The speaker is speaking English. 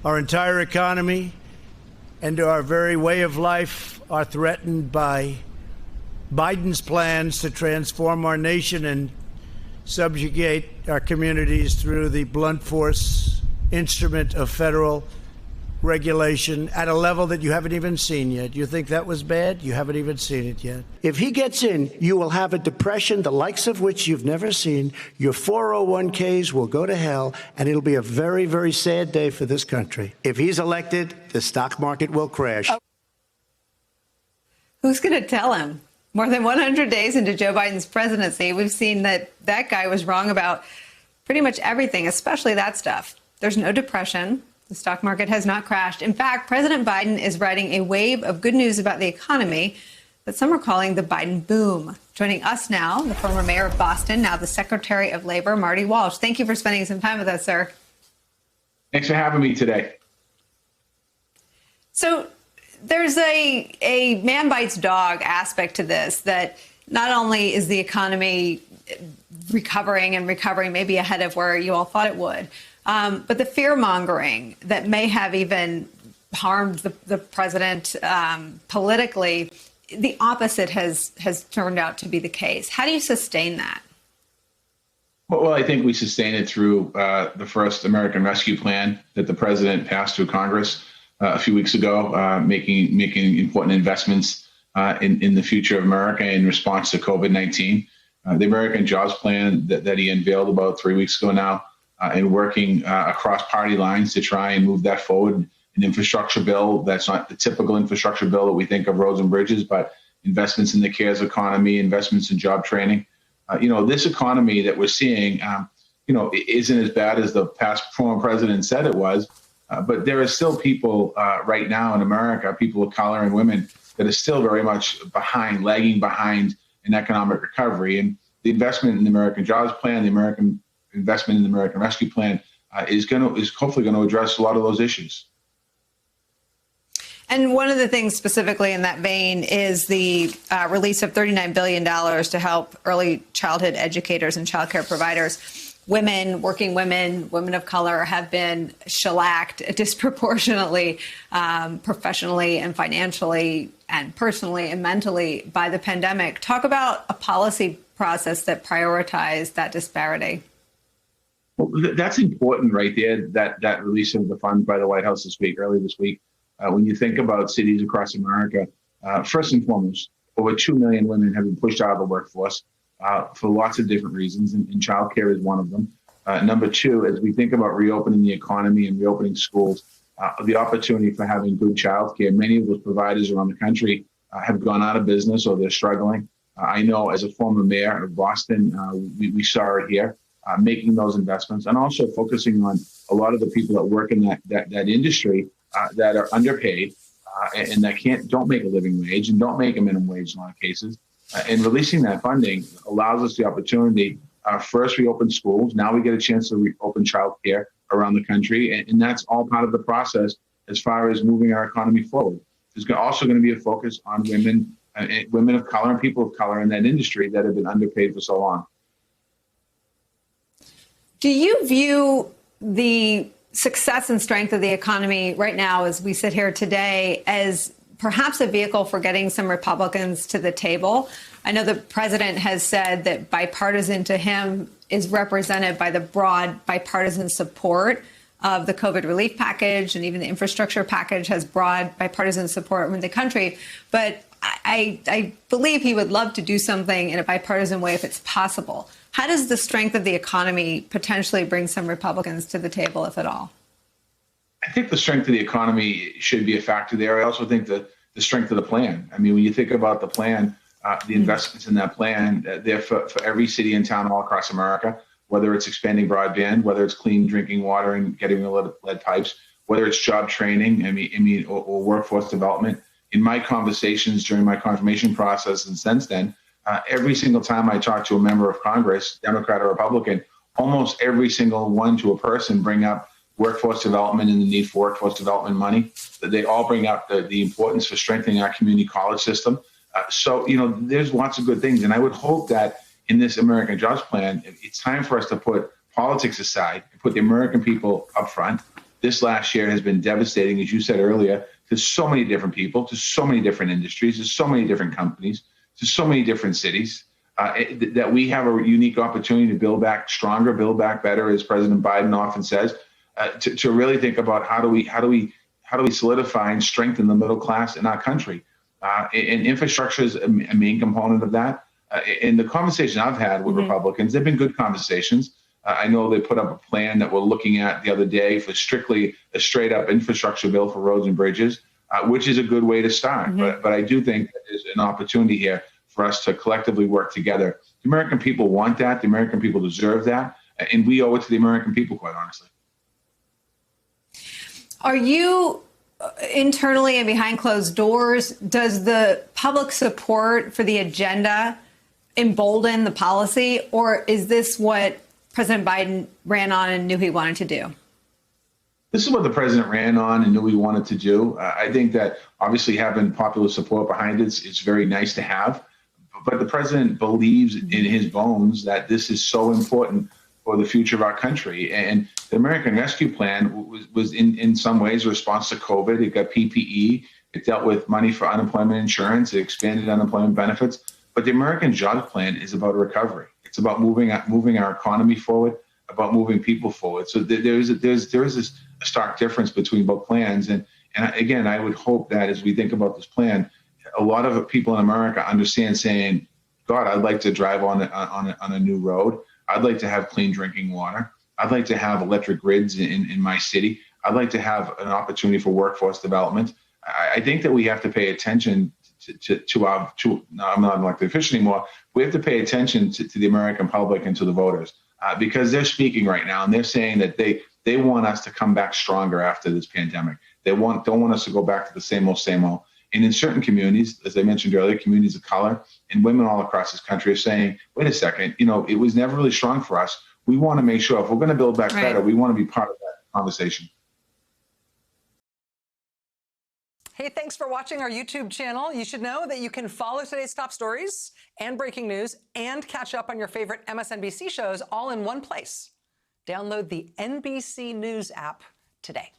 Our entire economy and our very way of life are threatened by Biden's plans to transform our nation and subjugate our communities through the blunt force instrument of federal regulation at a level that you haven't even seen yet. You think that was bad? You haven't even seen it yet. If he gets in, you will have a depression, the likes of which you've never seen. Your 401ks will go to hell, and it'll be a very, very sad day for this country. If he's elected, the stock market will crash. Who's going to tell him? More than 100 days into Joe Biden's presidency, we've seen that guy was wrong about pretty much everything, especially that stuff. There's no depression. The stock market has not crashed. In fact, President Biden is riding a wave of good news about the economy that some are calling the Biden boom. Joining us now, the former mayor of Boston, now the Secretary of Labor, Marty Walsh. Thank you for spending some time with us, sir. Thanks for having me today. So there's a man bites dog aspect to this, that not only is the economy recovering maybe ahead of where you all thought it would, but the fear mongering that may have even harmed the president politically, the opposite has turned out to be the case. How do you sustain that? Well, I think we sustain it through the first American Rescue Plan that the president passed through Congress a few weeks ago, making important investments in the future of America in response to COVID-19. The American Jobs Plan that he unveiled about 3 weeks ago now, and working across party lines to try and move that forward. An infrastructure bill that's not the typical infrastructure bill that we think of roads and bridges, but investments in the cares economy, investments in job training. This economy that we're seeing, isn't as bad as the past former president said it was, but there are still people right now in America, people of color and women, that are still very much lagging behind in economic recovery. And the investment in the American Jobs Plan, the American investment in the American Rescue Plan is hopefully going to address a lot of those issues. And one of the things specifically in that vein is the release of $39 billion to help early childhood educators and childcare providers. Working women of color have been shellacked disproportionately, professionally and financially and personally and mentally by the pandemic. Talk about a policy process that prioritized that disparity. Well, that's important right there, that release of the funds by the White House earlier this week. When you think about cities across America, first and foremost, over 2 million women have been pushed out of the workforce for lots of different reasons, and childcare is one of them. Number two, as we think about reopening the economy and reopening schools, the opportunity for having good childcare, many of those providers around the country have gone out of business or they're struggling. I know as a former mayor of Boston, we saw it here. Making those investments and also focusing on a lot of the people that work in that industry that are underpaid and that don't make a living wage and don't make a minimum wage in a lot of cases. And releasing that funding allows us the opportunity. First, we open schools. Now we get a chance to reopen childcare around the country. And that's all part of the process as far as moving our economy forward. There's also going to be a focus on women of color and people of color in that industry that have been underpaid for so long. Do you view the success and strength of the economy right now, as we sit here today, as perhaps a vehicle for getting some Republicans to the table? I know the president has said that bipartisan to him is represented by the broad bipartisan support of the COVID relief package, and even the infrastructure package has broad bipartisan support in the country. But I believe he would love to do something in a bipartisan way if it's possible. How does the strength of the economy potentially bring some Republicans to the table, if at all? I think the strength of the economy should be a factor there. I also think that the strength of the plan. I mean, when you think about the plan, the investments in that plan, they're for every city and town all across America, whether it's expanding broadband, whether it's clean drinking water and getting rid of lead pipes, whether it's job training, or workforce development. In my conversations during my confirmation process and since then, every single time I talk to a member of Congress, Democrat or Republican, almost every single one to a person bring up workforce development and the need for workforce development money. They all bring up the importance for strengthening our community college system. So there's lots of good things. And I would hope that in this American Jobs Plan, it's time for us to put politics aside and put the American people up front this last year has been devastating, as you said earlier, to so many different people, to so many different industries, to so many different companies, to so many different cities, that we have a unique opportunity to build back stronger, build back better, as President Biden often says, to really think about how do we solidify and strengthen the middle class in our country. And infrastructure is a main component of that. In the conversation I've had with Republicans, they've been good conversations. I know they put up a plan that we're looking at the other day for strictly a straight up infrastructure bill for roads and bridges, which is a good way to start. But I do think that there's an opportunity here for us to collectively work together. The American people want that. The American people deserve that. And we owe it to the American people, quite honestly. Are you internally and behind closed doors, does the public support for the agenda embolden the policy, or is this what President Biden ran on and knew he wanted to do? This is what the president ran on and knew he wanted to do. I think that obviously having popular support behind it is very nice to have, but the president believes in his bones that this is so important for the future of our country. And the American Rescue Plan was in some ways a response to COVID. It got PPE. It dealt with money for unemployment insurance. It expanded unemployment benefits. But the American Jobs Plan is about recovery. It's about moving our economy forward, about moving people forward. So there is this stark difference between both plans. And again, I would hope that as we think about this plan, a lot of people in America understand saying, God, I'd like to drive on a new road. I'd like to have clean drinking water. I'd like to have electric grids in my city. I'd like to have an opportunity for workforce development. I think that we have to pay attention I'm not an elected official anymore. We have to pay attention to the American public and to the voters because they're speaking right now and they're saying that they want us to come back stronger after this pandemic. They don't want us to go back to the same old, same old. And in certain communities, as I mentioned earlier, communities of color and women all across this country are saying, wait a second, it was never really strong for us. We want to make sure if we're going to build back better, we want to be part of that conversation. Hey, thanks for watching our YouTube channel. You should know that you can follow today's top stories and breaking news and catch up on your favorite MSNBC shows all in one place. Download the NBC News app today.